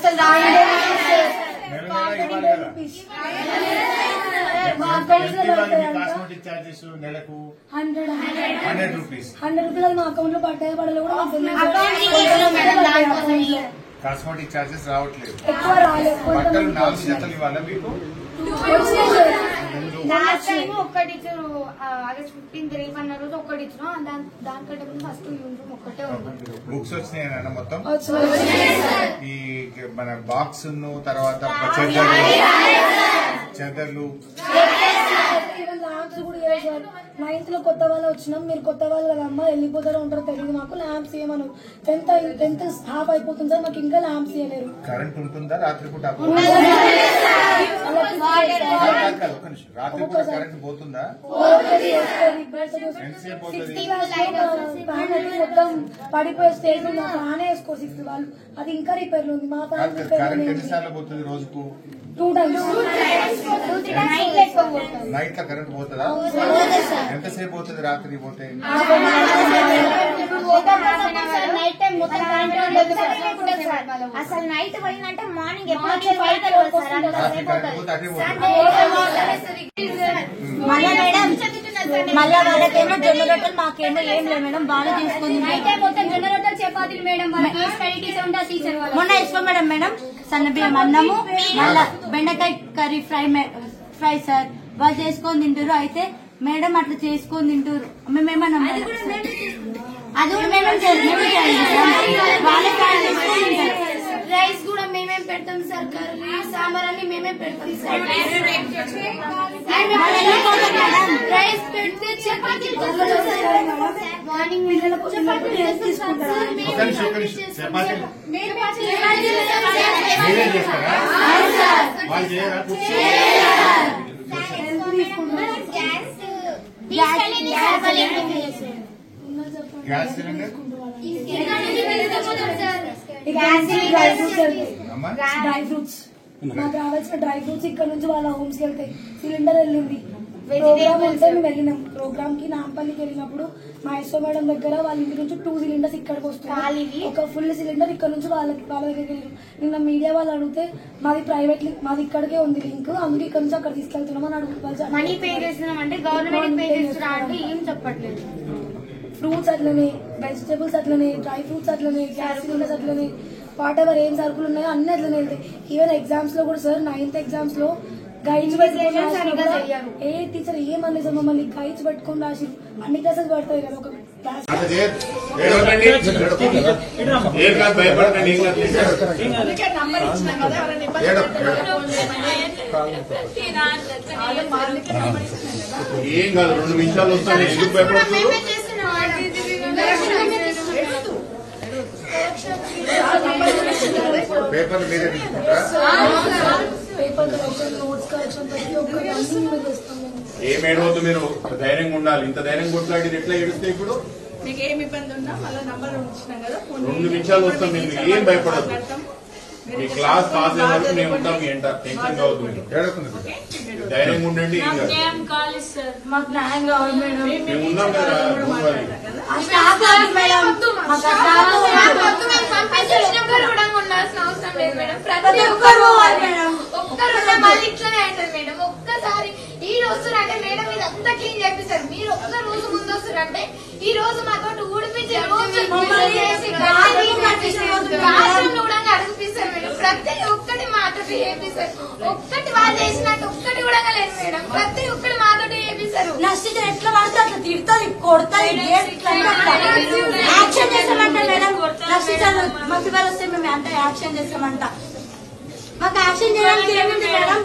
అసలు cosmetic charges నెలకు 100 rupees. 100 rupees మా అకౌంట్ లో పడ్డాయి పడలేదు కూడా కాస్మెటిక్ చార్జెస్ రావట్లేదు. ఎక్కువ రాలేదు. బట్టలు 4 జతలు ఇవ్వాలా మీకు? లాస్ట్ టైం ఒక్కటి ఇచ్చారు. ఆగస్ట్ 15 రేపు అన్న రోజు ఒక్కటి ఇచ్చిన దానికంటే ముందు ఫస్ట్ యూనిఫామ్ ఒక్కటే ఉంది. బుక్స్ వచ్చినాయన్న మొత్తం ఈ మన బాక్స్ తర్వాత చెదర్లు ల్యాంప్స్ కూడా వేసారు. 9th లో కొత్త వాళ్ళు వచ్చినాం. మీరు కొత్త వాళ్ళు కదా అమ్మ వెళ్ళిపోతారో ఉంటారో తెలియదు మాకు. ల్యాంప్స్ ఏమను 10th హాఫ్ అయిపోతుంది సార్, మాకు ఇంకా ల్యాంప్స్ ఇవ్వలేరు. కరెంట్ ఉంటుందా రాత్రిపూట? రాత్రిపూట కరెంట్ పోతుందా? మొత్తం పడిపోయే స్టేజ్ ఫ్యాన్ వేసుకో 6 వాళ్ళు, అది ఇంకా రిపేర్ ఉంది. మా కరెంట్ ఎన్నిసార్లు పోతుంది రోజుకు? 2 times. నైట్ లో కరెంట్ పోతుందా? ఎంతసేపు పోతుంది రాత్రి పోతే? అసలు నైట్ పోయిందంటే మార్నింగ్ మళ్ళా మేడం మళ్ళా వాళ్ళకేమో జొన్న రొట్టెలు మాకేమో ఏం లేదు మేడం. బాగా తీసుకుంది జొన్న రొట్టెలు చపాతీలు మేడం. మొన్న ఇస్తాం మేడం. మేడం సన్న బియ్యం అన్నము మళ్ళా బెండకాయ కర్రీ ఫ్రై సార్ వాళ్ళు చేసుకొని తింటారు. అయితే మేడం అట్లా చేసుకొని తింటారు. మేమేమన్నా అది కూడా మేమేం రైస్ కూడా మేమేం పెడతాం సార్. కర్రీ సాంబార్ అన్ని మేమే పెడతాం సార్. రైస్ పెడితే chapati morning gas cylinder dry fruits మాకు రావాల్సిన డ్రై ఫ్రూట్స్ ఇక్కడ నుంచి వాళ్ళ హోమ్స్ కి వెళ్తాయి. సిలిండర్ వెళ్ళింది. ప్రోగ్రామ్ వెళ్తే మేము వెళ్ళినాం. ప్రోగ్రామ్ కి నాంపల్లికి వెళ్ళినప్పుడు మా ఎస్ఓ మేడం దగ్గర వాళ్ళ ఇంటి నుంచి 2 సిలిండర్స్ ఇక్కడికి వస్తాయి. ఒక ఫుల్ సిలిండర్ ఇక్కడ నుంచి వాళ్ళ దగ్గరికి వెళ్ళారు. నిన్న మీడియా వాళ్ళు అడిగితే మాది ప్రైవేట్ మాది ఇక్కడికే ఉంది లింక్, అందుకే ఇక్కడ నుంచి అక్కడ తీసుకెళ్తున్నాం అని అడుగుతారు. మనీ పే చేస్తున్నాం అంటే గవర్నమెంట్ పే చేస్తున్నా అంటే ఏం చెప్పట్లేదు. ఫ్రూట్స్ అట్లనే, వెజిటేబుల్స్ అట్లనే, డ్రై ఫ్రూట్స్ అట్లనే, గ్యాస్ సిలిండర్స్ అట్లనే, వాట్ ఎవర్ ఏం సరుకులు ఉన్నాయో అన్ని అట్లనే వెళ్తాయి. ఈవెన్ ఎగ్జామ్స్ లో కూడా సార్ 9th ఎగ్జామ్స్ లో గైడ్స్ ఏ టీచర్ ఏమన్నా సార్ మమ్మల్ని గైడ్స్ పెట్టుకుని రాసి అన్ని క్లాసెస్ పడతాయి కదా ఒక క్లాస్. ఏం కాదు 2 నిమిషాలు వస్తాను. ఎందుకు భయపడుతున్నారు? పేపర్లు మీరే తీసుకుంటారా? ఏమేడవద్దు, మీరు ధైర్యంగా ఉండాలి. ఇంత ధైర్యంగా కొట్లాడి ఎట్లా ఏడుస్తే ఇప్పుడు మీకు ఏమి ఇబ్బంది ఉన్నా మళ్ళీ నంబర్ ఉంచినాం కదా. 2 నిమిషాలు వస్తాం. మేము ఏం భయపడదు. మీ క్లాస్ పాస్ అయ్యే వరకు మేము ఉంటాం. మీ ఎంట టెన్షన్ కావద్దు. ధైర్యంగా ఉండండి. మాకు న్యాయం కావాలి మేడం. మేము ఉన్నాం కదా. ఒక్కసారి ఈ రోజు అంటే మేడం ఇదంతా క్లీన్ చేపిస్తారు. మీరు ఒక్క రోజు ముందు వస్తారంటే ఈ రోజు మాతో ఊడిపించే రోజు కూడా అడిగిపిస్తారు మేడం. ప్రతి ఒక్కటి మాతో చేపిస్తారు. ఒక్కటి వాళ్ళు చేసినట్టు ఒక్కటి కూడా లేదు మేడం. ప్రతి ఒక్కటి మాతో చేపిస్తారు. నచ్చితే ఎట్లా పడితే అట్లా తిడుతుంది, కొడుతుంది, యాక్షన్ చేస్తామంట మేడం. నచ్చితే మాకు ఇవాళ వస్తే మేము అంటే యాక్షన్ చేస్తామంట. మాకు యాక్షన్ చేయడానికి ఏముంది మేడం?